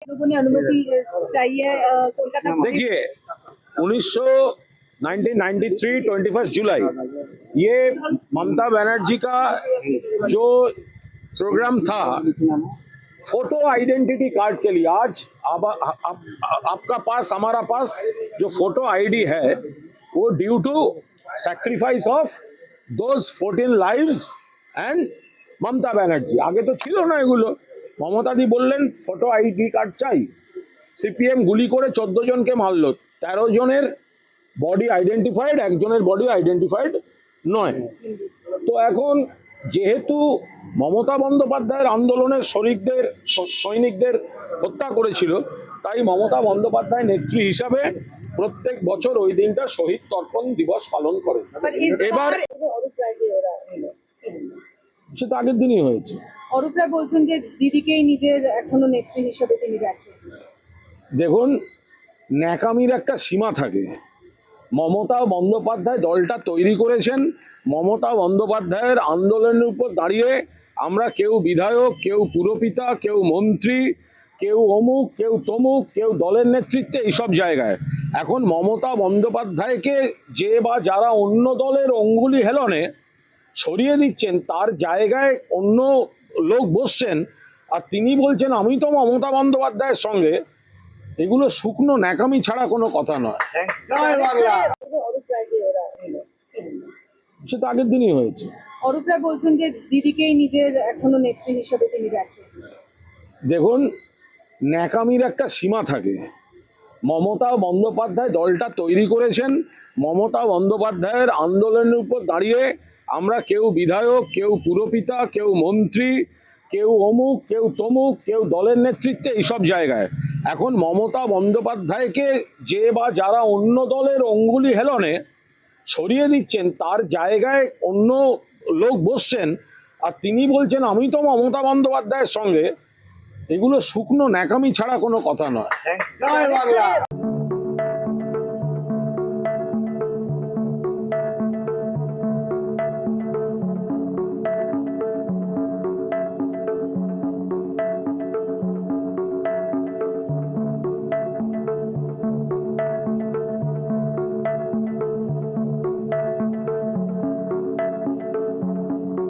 अनुमति चाहिए कोलकाता। देखिए 1993 21 जुलाई ये ममता बनर्जी का जो प्रोग्राम था फोटो आइडेंटिटी कार्ड के लिए। आज आपका पास हमारा पास जो फोटो आईडी है वो due to sacrifice of those 14 lives and Mamata Banerjee. आगे तो छिलो ना एगुलो। ममता दी बोललेन फोटो आईडी कार्ड चाই। সিপিএম গুলি করে 14 জনকে মারলো, 13 জনের বডি আইডেন্টিফাইড, একজনের বডি আইডেন্টিফাইড নয়। তো এখন যেহেতু মমতা বন্দ্যোপাধ্যায়ের আন্দোলনের সৈনিকদের হত্যা করেছিল, তাই মমতা বন্দ্যোপাধ্যায় নেত্রী হিসাবে প্রত্যেক বছর ওই দিনটা শহীদ তর্পণ দিবস পালন করে। এবার সে তো আগের দিনই হয়েছে। অরূপ রায় বলছেন যে দিদিকেই নিজের এখনো নেত্রী হিসেবে তিনি রাখেন। দেখুন, ন্যাকামির একটা সীমা থাকে। মমতা বন্দ্যোপাধ্যায় দলটা তৈরি করেছেন। মমতা বন্দ্যোপাধ্যায়ের আন্দোলনের উপর দাঁড়িয়ে আমরা কেউ বিধায়ক, কেউ পুরপিতা, কেউ মন্ত্রী, কেউ অমুক, কেউ তমুক, কেউ দলের নেতৃত্বে এইসব জায়গায় এখন মমতা বন্দ্যোপাধ্যায়কে যে বা যারা অন্য দলের অঙ্গুলি হেলনে সরিয়ে দিচ্ছেন, তার জায়গায় অন্য লোক বসছেন আর তিনি বলছেন আমি তো মমতা বন্দ্যোপাধ্যায়ের সঙ্গে। এগুলো শুকনো ন্যাকামি ছাড়া কোনো কথা নয়। সে তো আগের দিনই হয়েছে। অরূপ রায় বলছেন যে দিদিকেই নিজের এখনো নেত্রী হিসেবে তিনি রাখেন। দেখুন, ন্যাকামির একটা সীমা থাকে। মমতা বন্দ্যোপাধ্যায় দলটা তৈরি করেছেন। মমতা বন্দ্যোপাধ্যায়ের আন্দোলনের উপর দাঁড়িয়ে আমরা কেউ বিধায়ক, কেউ পুরপিতা, কেউ মন্ত্রী, কেউ অমুক, কেউ তমুক, কেউ দলের নেতৃত্বে এইসব জায়গায় এখন মমতা বন্দ্যোপাধ্যায়কে যে বা যারা অন্য দলের অঙ্গুলি হেলনে সরিয়ে দিচ্ছেন, তার জায়গায় অন্য লোক বসছেন আর তিনি বলছেন আমি তো মমতা বন্দ্যোপাধ্যায়ের সঙ্গে। এগুলো শুকনো ন্যাকামি ছাড়া কোনো কথা নয়।